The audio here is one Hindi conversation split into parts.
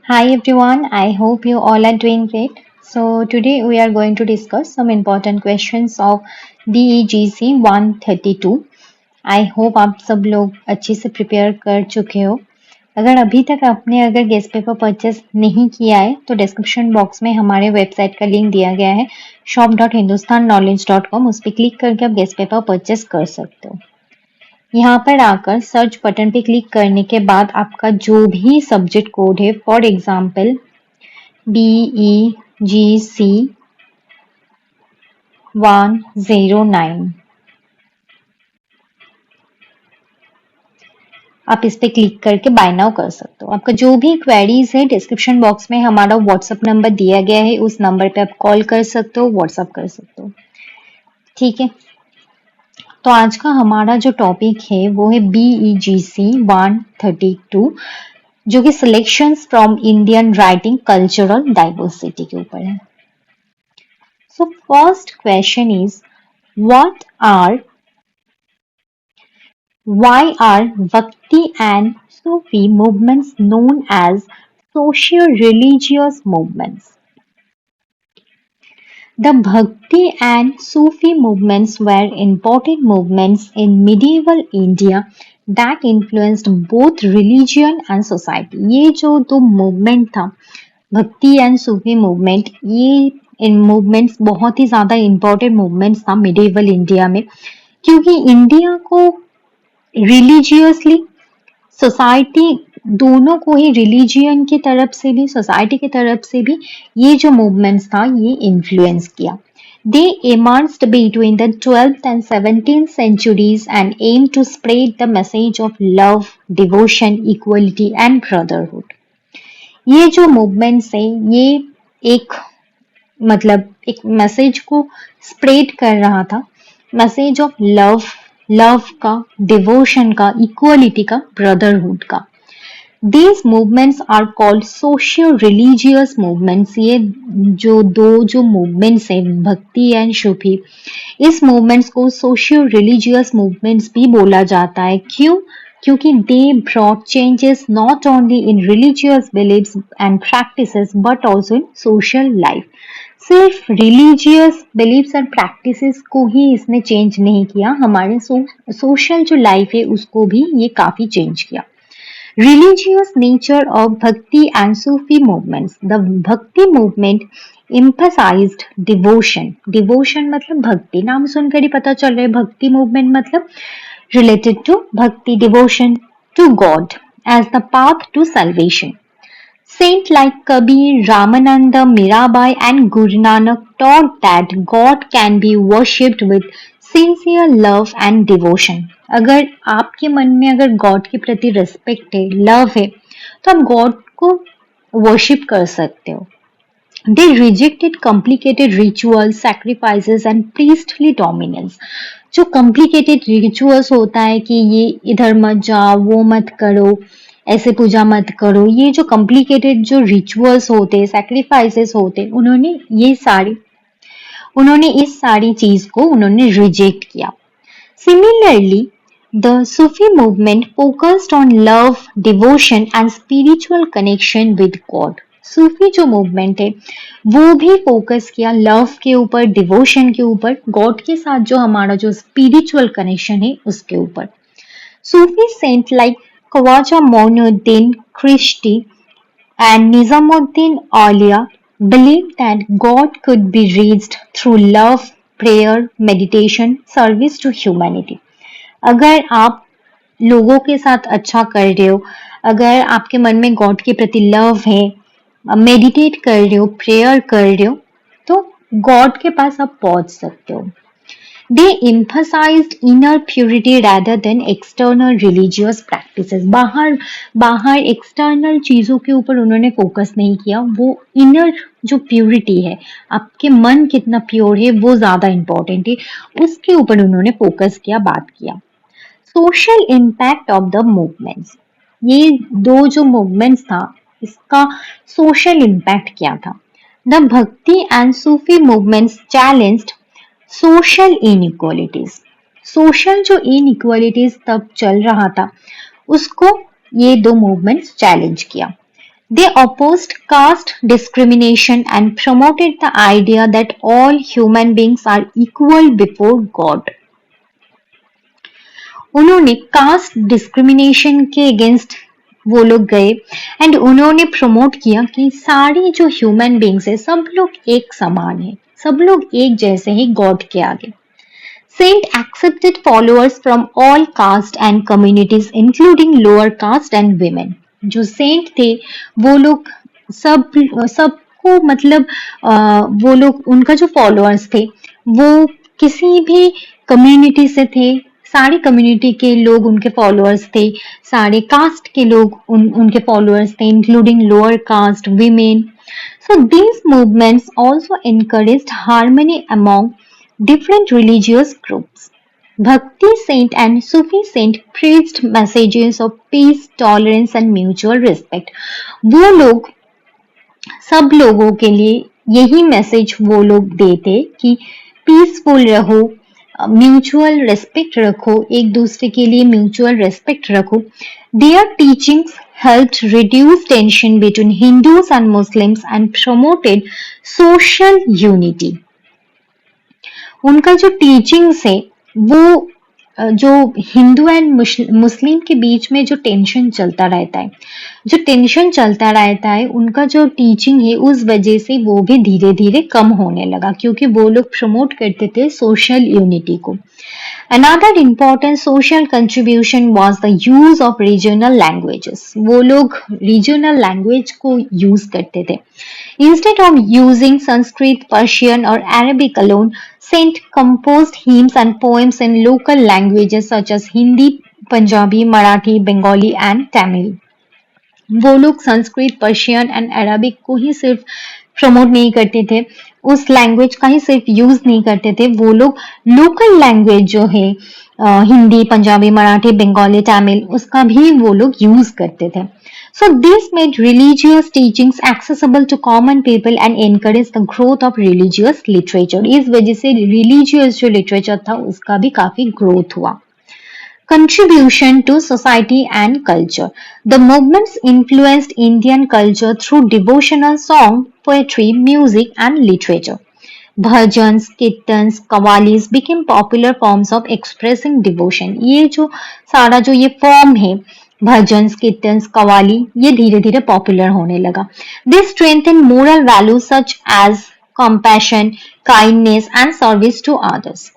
Hi everyone, I hope you all are doing great. So today we are going to discuss some important questions of BEGC 132. I hope आप सब लोग अच्छे से प्रिपेयर कर चुके हो। अगर अभी तक आपने अगर गेस्ट पेपर परचेस नहीं किया है तो डिस्क्रिप्शन बॉक्स में हमारे वेबसाइट का लिंक दिया गया है shop.hindustanknowledge.com। उस पर क्लिक करके आप गेस्ट पेपर परचेस कर सकते हो। यहाँ पर आकर सर्च बटन पे क्लिक करने के बाद आपका जो भी सब्जेक्ट कोड है, फॉर एग्जाम्पल BEGC 109, आप इस पे क्लिक करके बाय नाउ कर सकते हो। आपका जो भी क्वेरीज है डिस्क्रिप्शन बॉक्स में हमारा व्हाट्सएप नंबर दिया गया है, उस नंबर पे आप कॉल कर सकते हो, व्हाट्सएप कर सकते हो। ठीक है, तो आज का हमारा जो टॉपिक है वो है BEGC 132, जो कि selections from Indian writing cultural diversity के ऊपर है। So first question is what are why are Bhakti and Sufi movements known as socio-religious movements? The Bhakti and Sufi movements were important movements in medieval India that influenced both religion and society. ये जो दो movement था, भक्ति एंड सूफी मूवमेंट, ये इन मूवमेंट्स बहुत ही ज्यादा इंपॉर्टेंट मूवमेंट्स था मिडिवल इंडिया में, क्योंकि इंडिया को रिलीजियसली, सोसाइटी, दोनों को ही, रिलीजियन की तरफ से भी सोसाइटी की तरफ से भी ये जो मूवमेंट्स था ये इन्फ्लुएंस किया। They emerged between the 12th and 17th centuries and aimed to spread the message of love, devotion, equality and brotherhood. ये जो मूवमेंट्स है ये एक एक मैसेज को स्प्रेड कर रहा था, मैसेज ऑफ लव, लव का, डिवोशन का, इक्वलिटी का, ब्रदरहुड का। These movements are called socio-religious movements। ये जो मूवमेंट्स है भक्ति एंड सूफी, इस मूवमेंट्स को सोशियो-रिलीजियस मूवमेंट्स भी बोला जाता है। क्यों? क्योंकि they brought changes not only in religious beliefs and practices but also in social life। सिर्फ रिलीजियस बिलीफ्स एंड प्रैक्टिसेस को ही इसने चेंज नहीं किया, हमारे सोशल जो लाइफ है उसको भी ये काफी चेंज किया। Religious nature of Bhakti and Sufi movements. The Bhakti movement emphasized devotion. Devotion मतलब भक्ति, नाम सुनकर ही पता चल रहा है भक्ति movement मतलब related to bhakti, devotion to God as the path to salvation. Saints like Kabir, Ramananda, Mirabai and Guru Nanak taught that God can be worshipped with sincere love and devotion. अगर आपके मन में अगर गॉड के प्रति रिस्पेक्ट है, लव है, तो आप गॉड को वर्शिप कर सकते हो। They rejected complicated rituals, sacrifices and priestly dominance। जो complicated rituals होता है कि ये इधर मत जाओ, वो मत करो, ऐसे पूजा मत करो, ये जो complicated जो rituals होते, sacrifices होते, उन्होंने इस सारी चीज को उन्होंने रिजेक्ट किया। Similarly, the Sufi movement focused on love, devotion and spiritual connection with God। सूफी जो मूवमेंट है वो भी फोकस किया लव के ऊपर, डिवोशन के ऊपर, गॉड के साथ जो हमारा जो स्पिरिचुअल कनेक्शन है उसके ऊपर। Sufi saint like Khwaja Moinuddin Chishti and Nizamuddin Aulia believed that God could be reached through love, prayer, meditation, service to humanity। अगर आप लोगों के साथ अच्छा कर रहे हो, अगर आपके मन में गॉड के प्रति लव है, मेडिटेट कर रहे हो, प्रेयर कर रहे हो, तो गॉड के पास आप पहुंच सकते हो। They emphasized inner purity rather than external religious practices। बाहर एक्सटर्नल चीजों के ऊपर उन्होंने फोकस नहीं किया, वो इनर जो प्योरिटी है, आपके मन कितना प्योर है वो ज्यादा इंपॉर्टेंट है, उसके ऊपर उन्होंने फोकस किया, बात किया। Social impact of the movements, ये दो जो मूवमेंट्स था इसका सोशल इम्पैक्ट क्या था? द भक्ति and Sufi movements challenged social inequalities. Social जो इनइक्वालिटीज तब चल रहा था उसको ये दो मूवमेंट्स चैलेंज किया। They opposed caste discrimination and promoted the idea that all human beings are equal before God. उन्होंने कास्ट डिस्क्रिमिनेशन के अगेंस्ट वो लोग गए एंड उन्होंने प्रमोट किया कि सारी जो ह्यूमन बींग्स है सब लोग एक समान है, सब लोग एक जैसे ही गॉड के आगे. Saint accepted followers from all caste and communities including lower caste and women. जो सेंट थे वो लोग सब सबको मतलब वो लोग उनका जो फॉलोअर्स थे वो किसी भी कम्युनिटी से थे, सारी कम्युनिटी के लोग उनके फॉलोअर्स थे, सारे कास्ट के लोग उनके फॉलोअर्स थे including lower caste women. So these movements also encouraged harmony among different religious groups. Bhakti saint and Sufi saint preached messages of peace, tolerance and mutual respect. वो लोग सब लोगों के लिए यही मैसेज वो लोग देते कि पीसफुल रहो, म्यूचुअल रेस्पेक्ट रखो, एक दूसरे के लिए म्यूचुअल रेस्पेक्ट रखो. Their teachings helped reduce tension between Hindus and Muslims and promoted social unity. उनका जो टीचिंग्स है वो जो हिंदू एंड मुस्लिम के बीच में जो टेंशन चलता रहता है उनका जो टीचिंग है उस वजह से वो भी धीरे धीरे कम होने लगा क्योंकि वो लोग प्रमोट करते थे सोशल यूनिटी को. Another important social contribution was the use of regional languages. वो लोग regional language को use करते थे. Instead of using Sanskrit, Persian or Arabic alone, Saint composed hymns and poems in local languages such as Hindi, Punjabi, Marathi, Bengali and Tamil. वो लोग संस्कृत, पर्शियन एंड अरबिक को ही सिर्फ प्रमोट नहीं करते थे, उस लैंग्वेज का ही सिर्फ यूज नहीं करते थे, वो लोग लोकल लैंग्वेज जो है हिंदी, पंजाबी, मराठी, बंगाली, तमिल उसका भी वो लोग यूज करते थे. So this made religious teachings accessible to common people and encouraged the growth of religious literature. इस वजह से religious जो literature था उसका भी काफी growth हुआ. Contribution to society and culture. The movements influenced Indian culture through devotional song, poetry, music and literature. Bhajans, kirtans, qawwalis became popular forms of expressing devotion. ये जो सारा जो ये फॉर्म है भजन्स, कीर्तन्स, कवाली ये धीरे धीरे पॉपुलर होने लगा. This strengthened moral values such as compassion, kindness and service to others.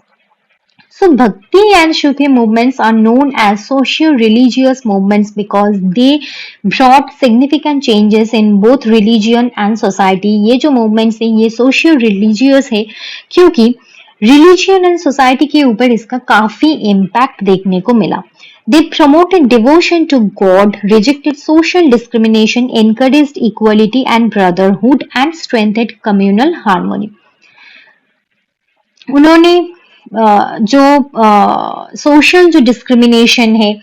So Bhakti and Sufi movements are known as socio-religious movements because they brought significant changes in both religion and society. ये जो movements हैं ये socio-religious है क्योंकि religion and society के ऊपर इसका काफी impact देखने को मिला. They promoted devotion to God, rejected social discrimination, encouraged equality and brotherhood and strengthened communal harmony. उन्होंने जो सोशल जो डिस्क्रिमिनेशन है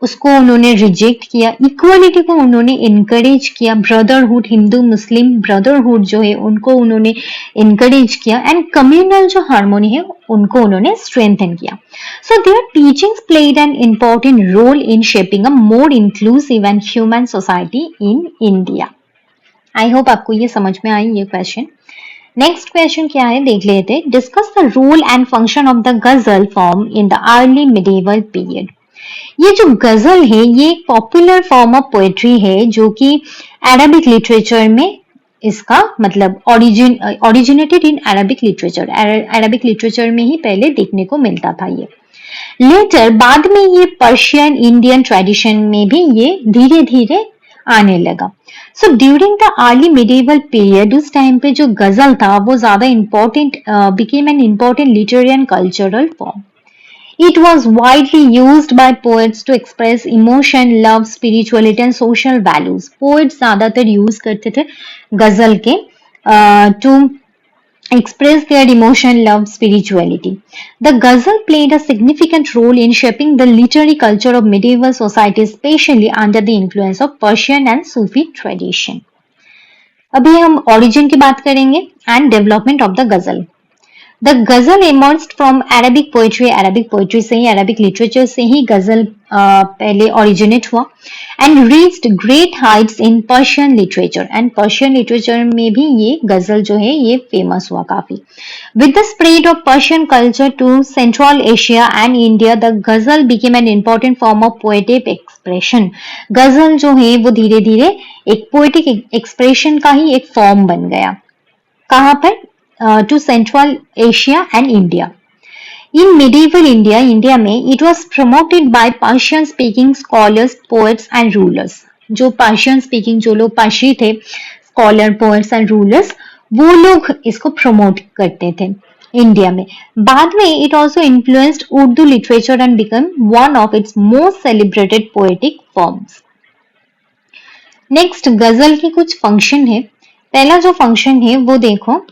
उसको उन्होंने रिजेक्ट किया, इक्वालिटी को उन्होंने इनकरेज किया, ब्रदरहुड हिंदू मुस्लिम ब्रदरहुड जो है उनको उन्होंने इनकरेज किया एंड कम्युनल जो हार्मोनी है उनको उन्होंने स्ट्रेंथन किया. So their teachings played an important role in shaping a more inclusive and human society in India. I hope आपको ये समझ में आई ये क्वेश्चन. नेक्स्ट क्वेश्चन क्या है देख लेते. Discuss the role and function of the ghazal form in the early medieval period. ये जो गजल है ये एक पॉपुलर फॉर्म ऑफ पोएट्री है जो कि अरबिक लिटरेचर में इसका मतलब originated in Arabic literature, Arabic literature में ही पहले देखने को मिलता था. ये लेटर बाद में ये पर्शियन इंडियन ट्रेडिशन में भी ये धीरे धीरे आने लगा. So during the early medieval period उस टाइम पे जो गजल था वो ज्यादा important became an important literary and cultural form. It was widely used by poets to express emotion, love, spirituality and social values. Poets ज़्यादातर use करते थे गजल के to express their emotion, love, spirituality. The ghazal played a significant role in shaping the literary culture of medieval society, especially under the influence of Persian and Sufi tradition. अभी हम origin की बात करेंगे and development of the ghazal. The गजल इमर्ज्ड फ्रॉम अरबिक पोइट्री से ही, अरबिक लिटरेचर से ही गजल पहले ओरिजिनेट हुआ and reached great heights in Persian literature, and Persian literature में भी ये गजल जो है ये फेमस हुआ काफी. With the spread of Persian culture to central Asia and India, the ghazal became an important form of poetic expression. Ghazal जो है वो धीरे धीरे एक पोएटिक एक्सप्रेशन का ही एक फॉर्म बन गया. कहाँ पर? To central Asia and India. In medieval India, India में it was promoted by Persian speaking scholars, poets and rulers. जो Persian speaking जो लोग पारसी थे, स्कॉलर, पोएट्स एंड रूलर्स, वो लोग इसको प्रमोट करते थे इंडिया में. बाद में it also influenced Urdu literature and become one of its most celebrated poetic forms. Next गजल के कुछ फंक्शन है. पहला जो फंक्शन है वो देखो,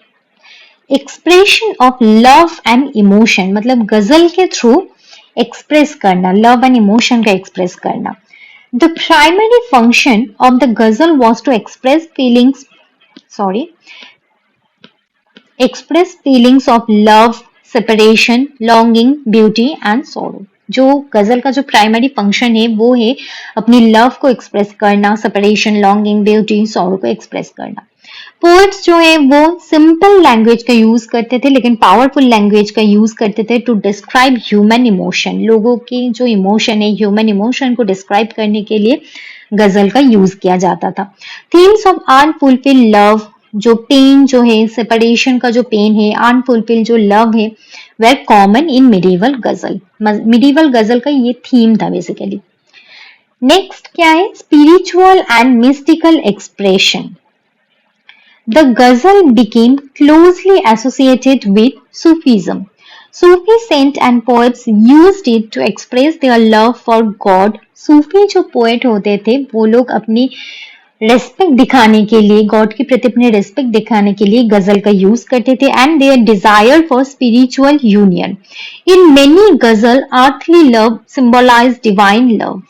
expression of love and emotion, मतलब गजल के थ्रू एक्सप्रेस करना, लव एंड इमोशन का एक्सप्रेस करना. The primary function of the ghazal was to express feelings of love, separation, longing, beauty and sorrow. जो गजल का जो प्राइमरी फंक्शन है वो है अपनी लव को एक्सप्रेस करना, सेपरेशन, लॉन्गिंग, ब्यूटी, सॉरो को एक्सप्रेस करना. पोएट्स जो है वो सिंपल लैंग्वेज का यूज करते थे लेकिन पावरफुल लैंग्वेज का यूज करते थे टू डिस्क्राइब ह्यूमन इमोशन. लोगों की जो इमोशन है, ह्यूमन इमोशन को डिस्क्राइब करने के लिए गजल का यूज किया जाता था. थीम्स ऑफ अनफुलफिल्ड लव, जो पेन जो है, सेपरेशन का जो पेन है, अनफुलफिल्ड जो लव है, वेर कॉमन इन मिडीवल गजल. मिडीवल गजल का ये थीम था बेसिकली. नेक्स्ट क्या है? Spiritual and mystical expression. The ghazal became closely associated with Sufism. Sufi saints and poets used it to express their love for God. सूफी जो पोएट होते थे वो लोग अपनी रेस्पेक्ट दिखाने के लिए, गॉड के प्रति अपने रेस्पेक्ट दिखाने के लिए गजल का यूज करते थे, and their desire for spiritual union. In many ghazal earthly love symbolize divine love.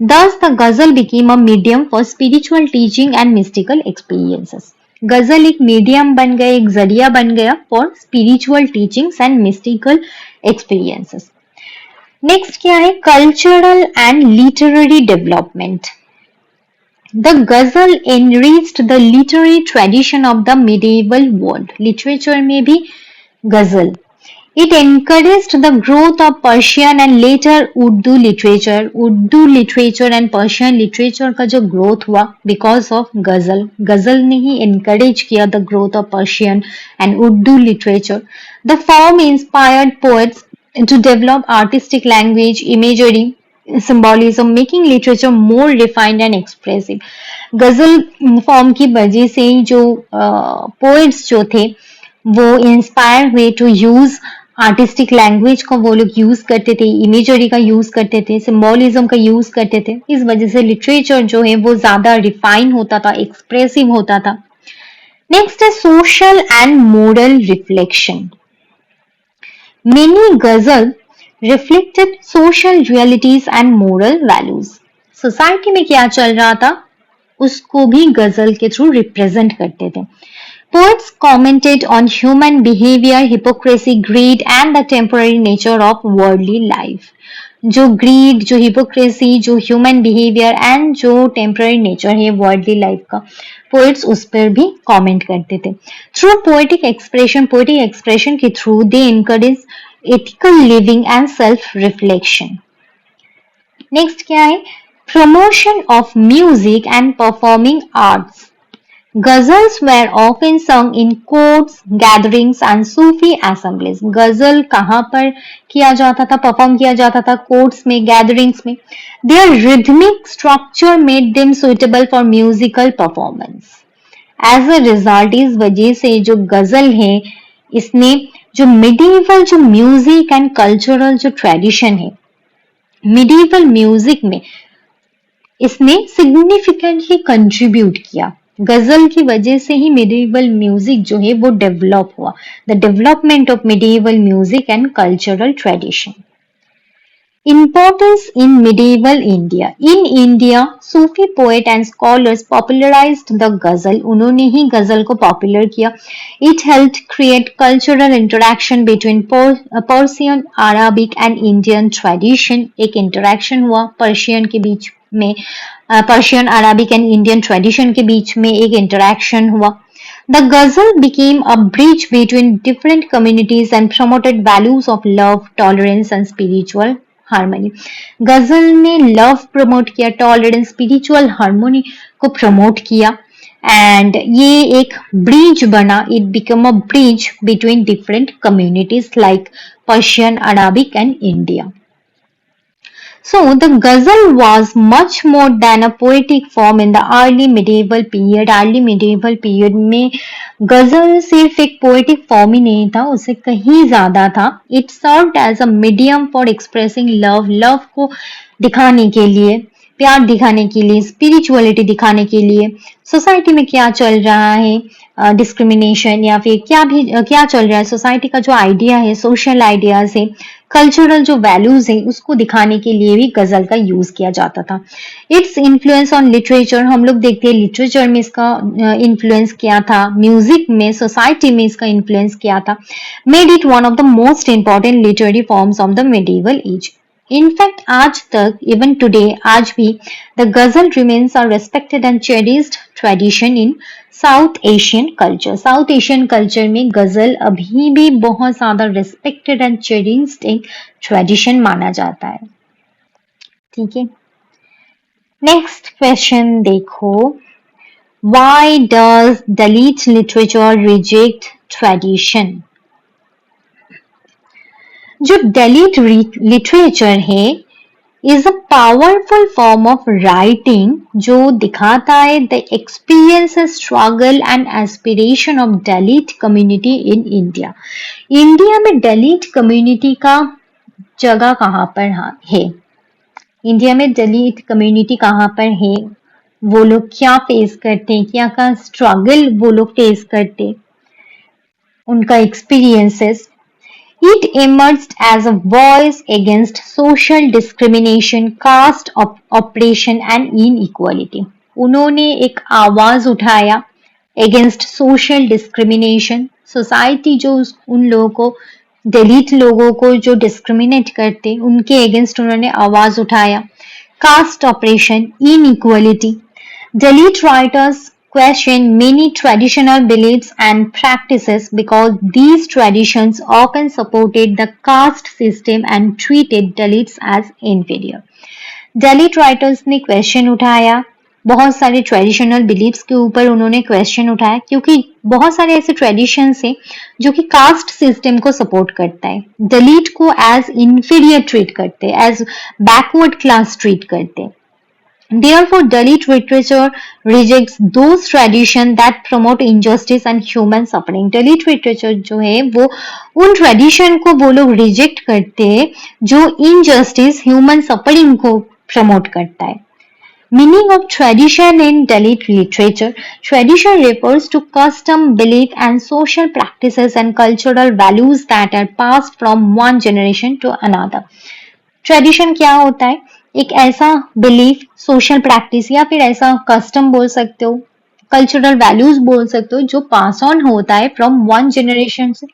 Thus the ghazal became a medium for spiritual teaching and mystical experiences. गजल एक मीडियम बन गया, एक जरिया बन गया for spiritual teachings and mystical experiences. Next क्या है? Cultural and literary development. The ghazal enriched the literary tradition of the medieval world. Literature में भी गजल. It encouraged the growth of Persian and later Urdu literature. Urdu literature and Persian literature का जो growth हुआ because of गजल. गजल ने ही encourage किया the growth of Persian and Urdu literature. The form inspired poets to develop artistic language, imagery, symbolism, making literature more refined and expressive. गजल फॉर्म की वजह से जो poets जो थे वो इंस्पायर हुए टू यूज आर्टिस्टिक लैंग्वेज को, वो लोग यूज करते थे, इमेजरी का यूज करते थे, सिंबोलिज्म का यूज करते थे. इस वजह से लिटरेचर जो है वो ज्यादा रिफाइन होता था, एक्सप्रेसिव होता था. नेक्स्ट है social and moral reflection. Many ghazal reflected social realities and moral values. Society में क्या चल रहा था उसको भी गजल के थ्रू रिप्रेजेंट करते थे. Poets commented on human behavior, hypocrisy, greed and the temporary nature of worldly life. जो greed, जो hypocrisy, जो human behavior and जो temporary nature है worldly life का, poets उस पर भी comment करते थे. Through poetic expression के through they encourage ethical living and self-reflection. Next क्या है? Promotion of music and performing arts. Ghazals were often sung in courts, gatherings and Sufi assemblies. गजल कहाँ पर किया जाता था, परफॉर्म किया जाता था? कोर्ट्स में, गैदरिंग्स में. Their rhythmic structure made them suitable for musical performance. As a result, इस वजह से जो गजल है इसने जो मिडीवल जो म्यूजिक एंड कल्चरल जो ट्रेडिशन है, मिडीवल म्यूजिक में इसने सिग्निफिकेंटली कंट्रीब्यूट किया. गजल की वजह से ही मिडीवल म्यूजिक जो है वो डेवलप हुआ. The development of medieval music and cultural tradition. Importance in medieval India. In India, Sufi poet and scholars popularized the ghazal. उन्होंने ही गजल को पॉपुलर किया. It helped create cultural interaction between Persian, Arabic and Indian tradition. एक interaction हुआ पर्शियन के बीच में, Persian, Arabic and Indian tradition के बीच में एक interaction हुआ. The ghazal became a bridge between different communities and promoted values of love, tolerance and spiritual harmony. गजल ने लव प्रमोट किया, टॉलरेंस, स्पिरिचुअल हार्मोनी को प्रमोट किया एंड ये एक ब्रिज बना. It become a bridge between different communities like Persian, Arabic and India. So the ghazal was much more than a poetic form in the early medieval period. Early medieval period में गजल सिर्फ एक poetic form ही नहीं था, उससे कहीं ज्यादा था. It served as a medium for expressing love, love को दिखाने के लिए, प्यार दिखाने के लिए, स्पिरिचुअलिटी दिखाने के लिए, सोसाइटी में क्या चल रहा है, डिस्क्रिमिनेशन या फिर क्या चल रहा है, सोसाइटी का जो आइडिया है, सोशल आइडियाज है, कल्चरल जो वैल्यूज है, उसको दिखाने के लिए भी गजल का यूज किया जाता था. इट्स इन्फ्लुएंस ऑन लिटरेचर, हम लोग देखते हैं लिटरेचर में इसका इन्फ्लुएंस किया था, म्यूजिक में, सोसाइटी में इसका इन्फ्लुएंस किया था. Made it one of the most important literary forms of the medieval age. In fact आज तक, इवन टुडे, आज भी the ghazal remains a respected and cherished tradition in South Asian culture. South Asian culture में गजल अभी भी बहुत ज्यादा रेस्पेक्टेड एंड चेरिस्ड एक ट्रेडिशन माना जाता है. ठीक है, नेक्स्ट क्वेश्चन देखो. Why does Dalit literature reject tradition? जो दलित लिटरेचर है is a powerful form of writing जो दिखाता है the experiences, struggle and aspiration of Dalit community in India. India में दलित कम्युनिटी का जगह कहाँ पर है? इंडिया में दलित कम्युनिटी कहाँ पर है? वो लोग क्या फेस करते हैं, क्या का स्ट्रगल वो लोग फेस करते, उनका experiences. It emerged as a voice against social discrimination, caste oppression and inequality. उन्होंने एक आवाज उठाया against social discrimination. सोसाइटी जो उन लोगों को, दलित लोगों को जो डिस्क्रिमिनेट करते, उनके अगेंस्ट उन्होंने आवाज उठाया. Caste oppression, inequality. Dalit writers question many traditional beliefs and practices because these traditions often supported the caste system and treated Dalits as inferior. Dalit writers ने क्वेश्चन उठाया, बहुत सारे ट्रेडिशनल बिलीफ्स के ऊपर उन्होंने क्वेश्चन उठाया, क्योंकि बहुत सारे ऐसे ट्रेडिशंस हैं जो कि कास्ट सिस्टम को सपोर्ट करता है, दलित को एज इंफीरियर ट्रीट करते, एज बैकवर्ड क्लास ट्रीट करते. Therefore, Dalit literature rejects those traditions that promote injustice and human suffering. Dalit literature जो है वो उन tradition को वो लोग reject करते हैं जो injustice, human suffering को promote करता है. Meaning of tradition in Dalit literature. Tradition refers to custom, belief and social practices and cultural values that are passed from one generation to another. Tradition क्या होता है? एक ऐसा बिलीफ, सोशल प्रैक्टिस या फिर ऐसा कस्टम बोल सकते हो, कल्चरल वैल्यूज बोल सकते हो, जो पास ऑन होता है फ्रॉम वन जनरेशन से,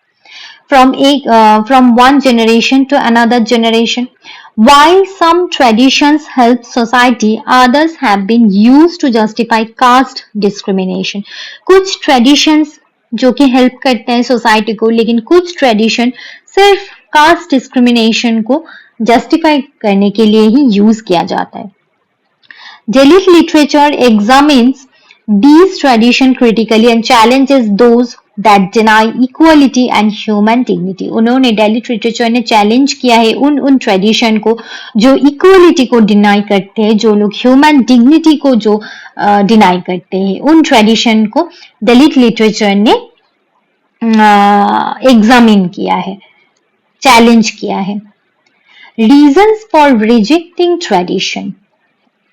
from one generation to another generation. While some traditions help society, others have been used to justify caste discrimination. कुछ traditions जो कि हेल्प करते हैं सोसाइटी को, लेकिन कुछ ट्रेडिशन सिर्फ कास्ट डिस्क्रिमिनेशन को जस्टिफाई करने के लिए ही यूज किया जाता है. Dalit literature examines these traditions critically and challenges those that deny equality and human dignity. उन्होंने Dalit literature ने चैलेंज किया है उन ट्रेडिशन को जो इक्वलिटी को डिनाई करते हैं, जो लोग ह्यूमन डिग्निटी को जो डिनाई करते हैं, उन ट्रेडिशन को Dalit literature ने एग्जामिन किया है, चैलेंज किया है. Reasons for rejecting tradition.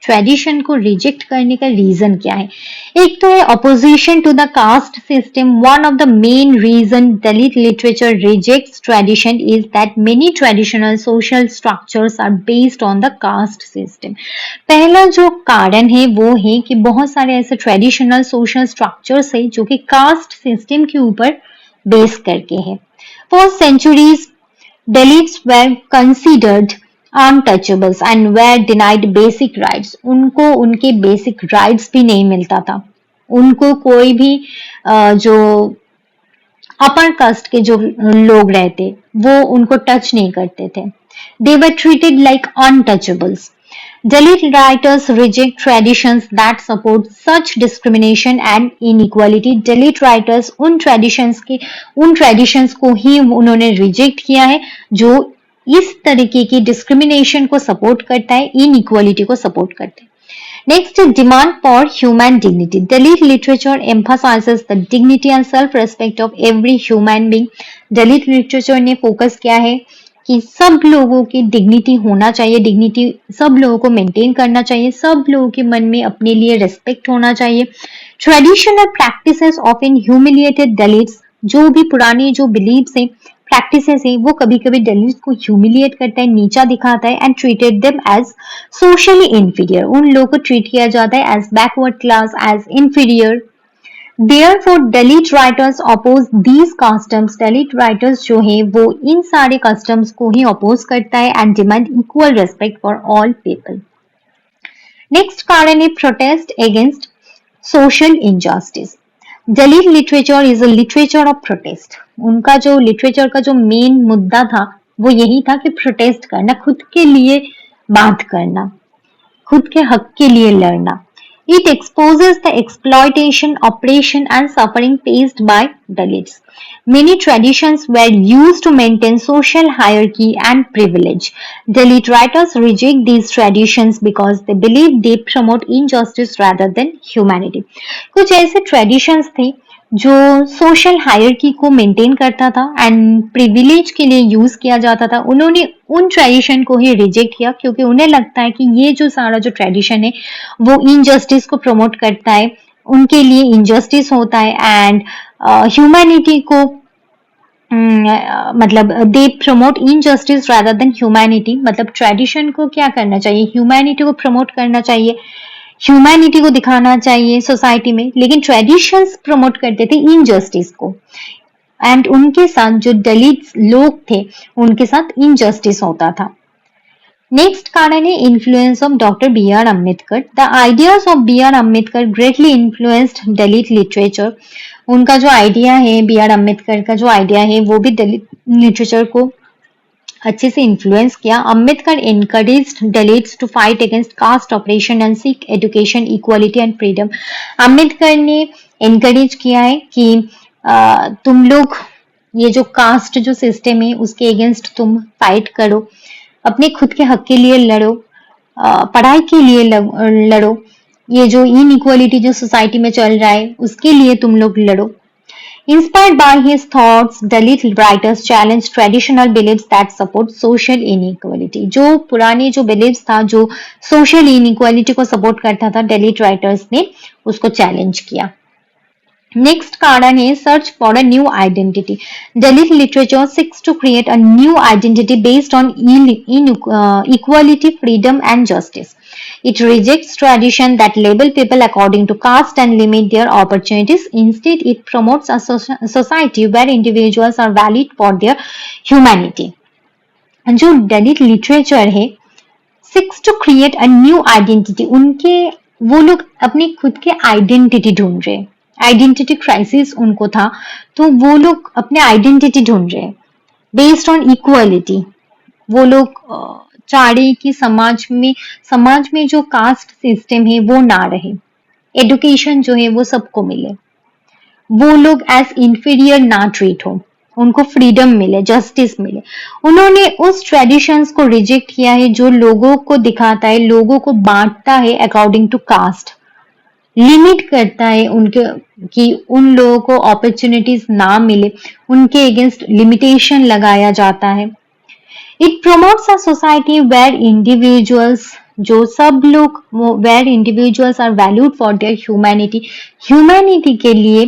Tradition को रिजेक्ट करने का रीजन क्या है? एक तो है opposition to the caste system. One of the main reason Dalit literature rejects tradition is that many traditional social structures are based on the caste system. पहला जो कारण है वो है कि बहुत सारे ऐसे ट्रेडिशनल सोशल स्ट्रक्चर्स है जो कि कास्ट सिस्टम के ऊपर बेस करके है. For centuries Dalits were considered untouchables and were denied basic rights. उनको उनके basic rights भी नहीं मिलता था. उनको कोई भी जो अपर कास्ट के जो लोग रहते वो उनको टच नहीं करते थे. They were treated like untouchables. Dalit writers reject traditions that support such discrimination and inequality. Dalit writers उन traditions को ही उन्होंने reject किया है जो इस तरीके की discrimination को support करता है, inequality को support करता है. Next, demand for human dignity. Dalit literature emphasizes the dignity and self-respect of every human being. Dalit literature ने focus किया है कि सब लोगों की डिग्निटी होना चाहिए, डिग्निटी सब लोगों को मेंटेन करना चाहिए, सब लोगों के मन में अपने लिए रेस्पेक्ट होना चाहिए. Traditional practices of in humiliated Dalits, जो भी पुरानी जो बिलीव्स है, प्रैक्टिसेस है, वो कभी कभी दलित्स को ह्यूमिलिएट करता है, नीचा दिखाता है and treated them as socially inferior. उन लोगों को ट्रीट किया जाता है as backward class, as inferior. Therefore, Dalit writers oppose these customs. Dalit writers जो है वो इन सारे customs को ही oppose करता है and demand equal respect for all people. Next कारण है protest against social injustice. Dalit literature is a literature of protest. उनका जो literature का जो main मुद्दा था वो यही था कि protest करना, खुद के लिए बात करना, खुद के हक के लिए लड़ना. It exposes the exploitation, oppression and suffering faced by Dalits. Many traditions were used to maintain social hierarchy and privilege. Dalit writers reject these traditions because they believe they promote injustice rather than humanity. कुछ ऐसे traditions थे जो सोशल हायरकी को मेंटेन करता था एंड प्रिविलेज के लिए यूज किया जाता था. उन्होंने उन ट्रेडिशन को ही रिजेक्ट किया क्योंकि उन्हें लगता है कि ये जो सारा जो ट्रेडिशन है वो इनजस्टिस को प्रमोट करता है, उनके लिए इनजस्टिस होता है एंड ह्यूमैनिटी को मतलब they promote injustice rather than humanity. मतलब ट्रेडिशन को क्या करना चाहिए, ह्यूमैनिटी को प्रमोट करना चाहिए, ह्यूमैनिटी को दिखाना चाहिए सोसाइटी में, लेकिन ट्रेडिशंस प्रमोट करते थे इनजस्टिस को एंड उनके साथ जो दलित लोग थे उनके साथ इनजस्टिस होता था. नेक्स्ट कारण है influence of doctor B R Ambedkar. The ideas of B R Ambedkar greatly influenced Dalit literature. उनका जो आइडिया है, बी आर अम्बेडकर का जो आइडिया है वो भी दलित लिटरेचर को अच्छे से इन्फ्लुएंस किया. Ambedkar encouraged Dalits to fight against caste oppression and seek education, equality and freedom. Ambedkar ने एनकरेज किया है कि तुम लोग ये जो कास्ट जो सिस्टम है उसके अगेंस्ट तुम फाइट करो, अपने खुद के हक के लिए लड़ो, पढ़ाई के लिए लड़ो, ये जो इनइक्वालिटी जो सोसाइटी में चल रहा है उसके लिए तुम लोग लड़ो. Inspired by his thoughts, Dalit writers challenged traditional beliefs that support social inequality. जो पुराने जो beliefs था जो social inequality को support करता था, Dalit writers ने उसको challenge किया. Next कारण है search for a new identity. Dalit literature seeks to create a new identity based on equality, freedom and justice. It rejects tradition that label people according to caste and limit their opportunities. Instead, it promotes a society where individuals are valued for their humanity. जो Dalit literature है seeks to create a new identity. उनके वो लोग अपनी खुद के आइडेंटिटी ढूंढ रहे, आइडेंटिटी क्राइसिस उनको था, तो वो लोग अपने आइडेंटिटी ढूंढ रहे बेस्ड ऑन इक्वालिटी. वो लोग चाह रहे कि समाज में जो कास्ट सिस्टम है वो ना रहे, एजुकेशन जो है वो सबको मिले, वो लोग एज इंफीरियर ना ट्रीट हो, उनको फ्रीडम मिले, जस्टिस मिले. उन्होंने उस ट्रेडिशंस को रिजेक्ट किया है जो लोगों को दिखाता है, लोगों को बांटता है अकॉर्डिंग टू कास्ट, लिमिट करता है उनके कि उन लोगों को अपॉर्चुनिटीज ना मिले, उनके अगेंस्ट लिमिटेशन लगाया जाता है. It promotes a society where individuals जो सब लोग where individuals are valued for their humanity, humanity के लिए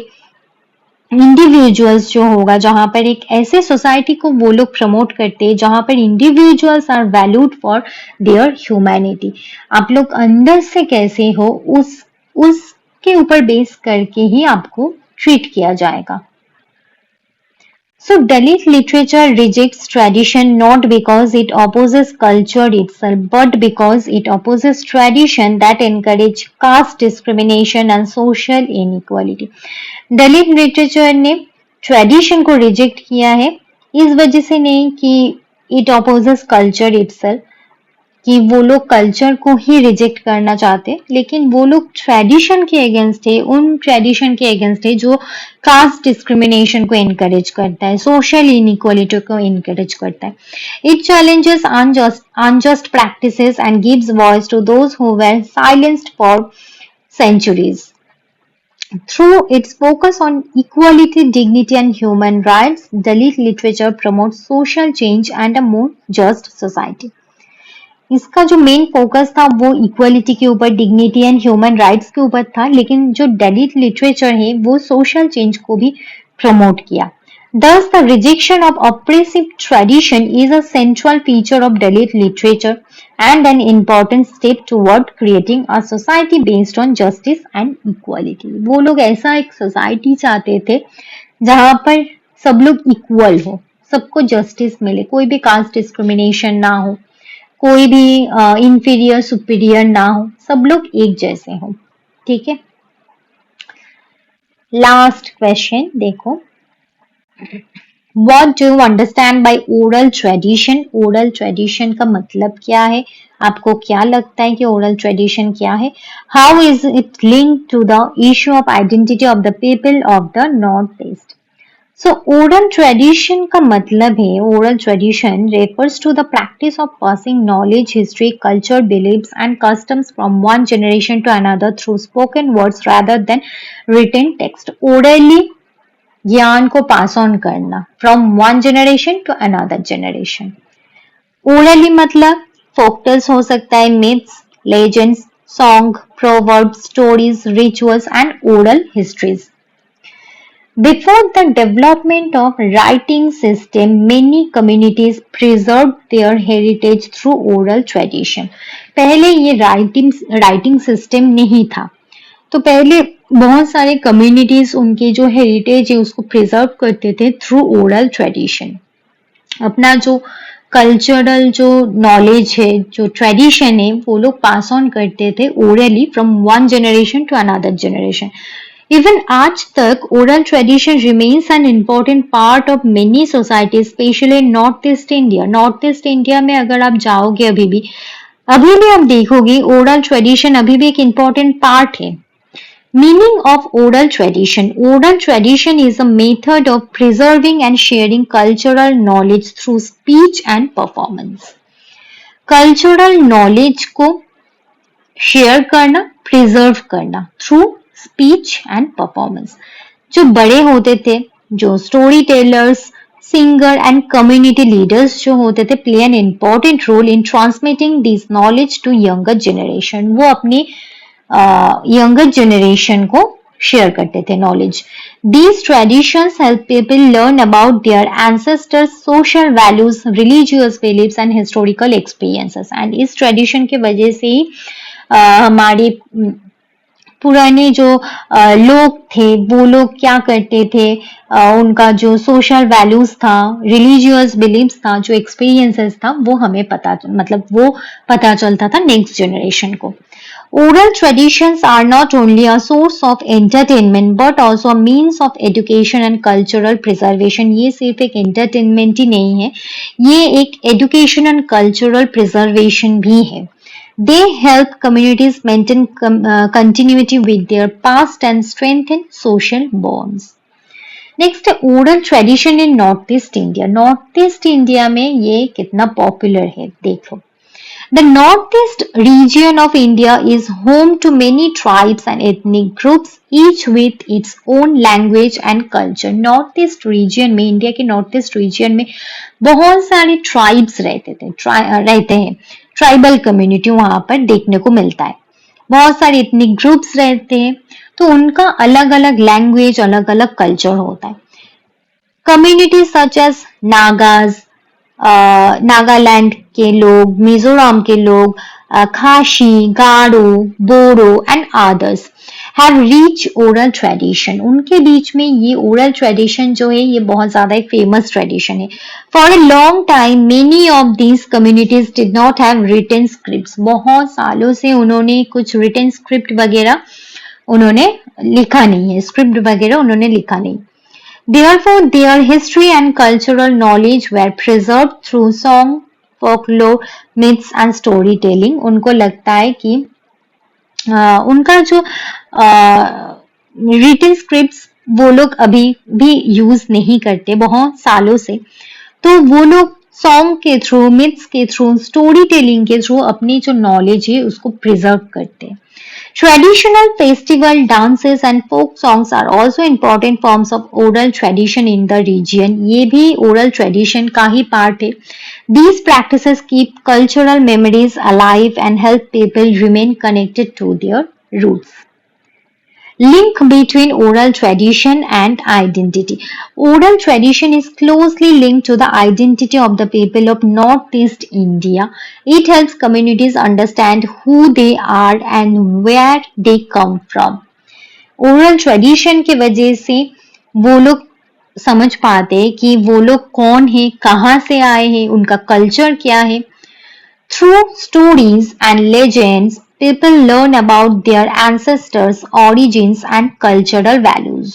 इंडिविजुअल्स जो होगा, जहां पर एक ऐसे सोसाइटी को वो लोग प्रमोट करते हैं जहां पर individuals are valued for their humanity. आप लोग अंदर से कैसे हो उसके ऊपर बेस करके ही आपको ट्रीट किया जाएगा। So Dalit literature rejects tradition not because it opposes culture itself, but because it opposes tradition that encourage caste discrimination and social inequality. Dalit literature ने ट्रेडिशन को रिजेक्ट किया है, इस वजह से नहीं कि इट अपोजेस कल्चर इटसेल्फ, कि वो लोग कल्चर को ही रिजेक्ट करना चाहते, लेकिन वो लोग ट्रेडिशन के अगेंस्ट है, उन ट्रेडिशन के अगेंस्ट है जो कास्ट डिस्क्रिमिनेशन को इनकरेज करता है, सोशल इनइक्वालिटी को इनकरेज करता है। It challenges unjust practices and gives voice to those who were silenced for centuries. Through its focus on equality, dignity, and human rights, Dalit literature promotes social change and a more just society. इसका जो मेन फोकस था वो इक्वलिटी के ऊपर, डिग्निटी एंड ह्यूमन राइट्स के ऊपर था, लेकिन जो दलित लिटरेचर है वो सोशल चेंज को भी प्रमोट किया। Thus, the rejection of oppressive tradition is a central feature of Dalit literature and an important step toward creating a society based on justice and equality. वो लोग ऐसा एक सोसाइटी चाहते थे जहां पर सब लोग इक्वल हो, सबको जस्टिस मिले, कोई भी कास्ट डिस्क्रिमिनेशन ना हो, कोई भी इंफीरियर सुपीरियर ना हो, सब लोग एक जैसे हो। ठीक है, लास्ट क्वेश्चन देखो, What do you understand by oral tradition? Oral tradition का मतलब क्या है? आपको क्या लगता है कि oral tradition क्या है? How is it linked to the issue of identity of the people of the Northeast? So oral tradition का मतलब है, oral tradition refers to the practice of passing knowledge, history, culture, beliefs and customs from one generation to another through spoken words rather than written text. Orally ज्ञान को पास ऑन करना from one generation to another generation. Orally मतलब फोकटेल्स हो सकता है, myths, legends, song, proverbs, stories, rituals and oral histories. Before the development of writing system, many communities preserved their heritage through oral tradition. पहले ये राइटिंग सिस्टम नहीं था, तो पहले बहुत सारे कम्युनिटीज उनके जो हेरिटेज है उसको प्रिजर्व करते थे थ्रू ओरल ट्रेडिशन। अपना जो कल्चरल जो नॉलेज है, जो ट्रेडिशन है, वो लोग पास ऑन करते थे orally from one generation to another generation. Even आज तक oral tradition remains an important part of many society, specially North east India. नॉर्थ ईस्ट इंडिया में अगर आप जाओगे अभी भी आप देखोगे ओरल ट्रेडिशन अभी भी एक इम्पोर्टेंट पार्ट है। Meaning of oral tradition. Oral tradition is a method of preserving and sharing cultural knowledge through speech and performance. Cultural knowledge को share करना, preserve करना through speech and performance. जो बड़े होते थे, जो story tellers, singer and community leaders जो होते थे, play an important role in transmitting this knowledge to younger generation. वो अपनी यंगर जनरेशन को शेयर करते थे knowledge. These traditions help people learn about their ancestors, social values, religious beliefs and historical experiences. And इस ट्रेडिशन के वजह से ही हमारे पुराने जो लोग थे वो लोग क्या करते थे, उनका जो सोशल वैल्यूज था, रिलीजियस बिलीव्स था, जो एक्सपीरियंसेस था, वो हमें पता चलता था नेक्स्ट जनरेशन को। Oral traditions are not only a source of entertainment but also a means of education and cultural preservation. ये सिर्फ एक entertainment ही नहीं है, ये एक education and cultural preservation भी है। They help communities maintain continuity with their past and strengthen social bonds. Next, oral tradition in Northeast India. Northeast India में ये कितना popular है देखो। The northeast region of India is home to many tribes and ethnic groups, each with its own language and culture. Northeast region में, इंडिया के northeast region में बहुत सारे tribes रहते हैं। ट्राइबल कम्युनिटी वहां पर देखने को मिलता है। बहुत सारे इथनिक ग्रुप्स रहते हैं, तो उनका अलग अलग लैंग्वेज, अलग अलग कल्चर होता है। Communities such as Nagas, Nagaland के लोग, मिजोरम के लोग, Khasi, Garo, Bodo and others have rich oral tradition. उनके बीच में ये ओरल ट्रेडिशन जो है ये बहुत ज्यादा एक फेमस ट्रेडिशन है। For a long time many of these communities did not have written script. बहुत सालों से उन्होंने कुछ रिटन स्क्रिप्ट वगैरह उन्होंने लिखा नहीं है, स्क्रिप्ट वगैरह उन्होंने लिखा नहीं। Therefore, their history and cultural knowledge were preserved through song, folklore, myths and storytelling. उनको लगता है कि उनका जो रिटन स्क्रिप्ट्स वो लोग अभी भी यूज नहीं करते बहुत सालों से, तो वो लोग सॉन्ग के थ्रू, मिथ्स के थ्रू, स्टोरी टेलिंग के थ्रू अपनी जो नॉलेज है उसको प्रिजर्व करते हैं। Traditional festival dances and folk songs are also important forms of oral tradition in the region. ये भी oral tradition का ही part है। These practices keep cultural memories alive and help people remain connected to their roots. Link between oral tradition and identity. Oral tradition is closely linked to the identity of the people of Northeast India. It helps communities understand who they are and where they come from. Oral tradition की वजह से वो लोग समझ पाते हैं कि वो लोग कौन है, कहाँ से आए हैं, उनका कल्चर क्या है। Through stories and legends, people learn about their ancestors, origins, and cultural values.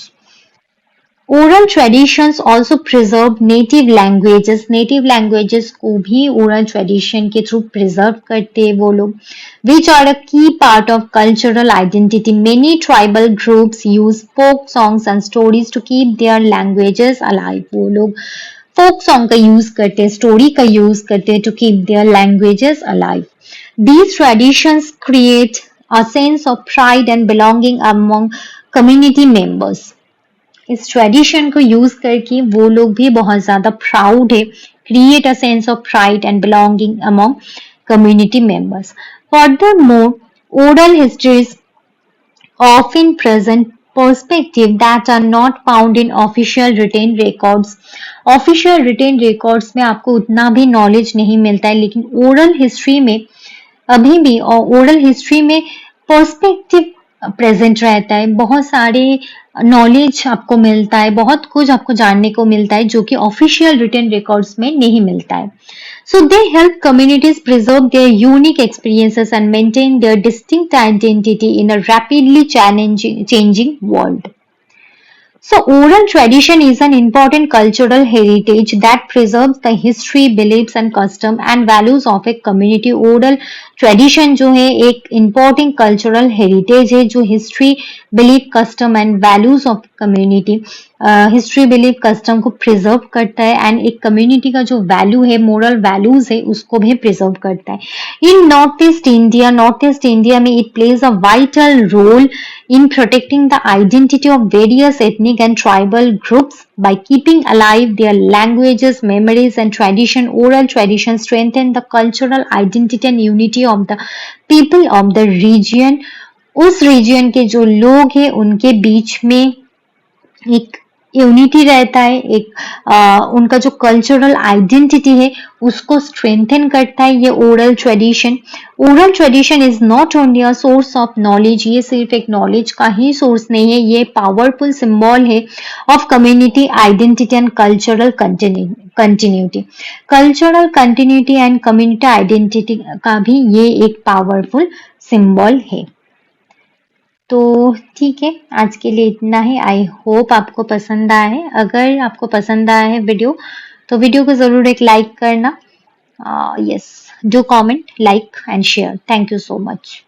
Oral traditions also preserve native languages. Native languages को भी oral tradition के through preserve करते हैं वो लोग, which are a key part of cultural identity. Many tribal groups use folk songs and stories to keep their languages alive. वो लोग folk song का यूज करते हैं, स्टोरी का यूज करते हैं to keep their languages alive. These traditions create a sense of pride and belonging among community members. इस ट्रेडिशन को यूज करके वो लोग भी बहुत ज्यादा प्राउड है, create a sense of pride and belonging among community members. Furthermore, oral histories often present perspective that are not found in official written records. Official written records में आपको उतना भी नॉलेज नहीं मिलता है, लेकिन ओरल हिस्ट्री में अभी भी, और ओरल हिस्ट्री में पर्सपेक्टिव प्रेजेंट रहता है। बहुत सारे नॉलेज आपको मिलता है, बहुत कुछ आपको जानने को मिलता है जो कि ऑफिशियल रिटन रिकॉर्ड्स में नहीं मिलता है। So they help communities preserve their unique experiences and maintain their distinct identity in a rapidly changing world. So oral tradition is an important cultural heritage that preserves the history, beliefs and custom and values of a community. Oral tradition जो है एक important cultural heritage है जो history, belief, custom and values of community, history, belief, custom को प्रिजर्व करता है एंड एक कम्युनिटी का जो वैल्यू है, मोरल वैल्यूज है, उसको भी प्रिजर्व करता है। इन नॉर्थ ईस्ट इंडिया में it plays a vital role in protecting the identity of various ethnic and tribal groups by keeping alive their languages, memories and tradition. Oral tradition strengthen the cultural identity and unity of the people of the region. उस रीजन के जो लोग हैं उनके बीच में एक यूनिटी रहता है, एक उनका जो कल्चरल आइडेंटिटी है उसको स्ट्रेंथन करता है ये oral tradition. Oral tradition is not only a source of knowledge, ये सिर्फ एक नॉलेज का ही सोर्स नहीं है, ये पावरफुल सिंबल है of community identity and cultural continuity. Cultural continuity and community identity का भी ये एक पावरफुल सिंबल है। तो ठीक है, आज के लिए इतना ही। आई होप आपको पसंद आया है। अगर आपको पसंद आया है वीडियो तो वीडियो को जरूर एक लाइक करना। Yes, do comment, like and share. Thank you so much.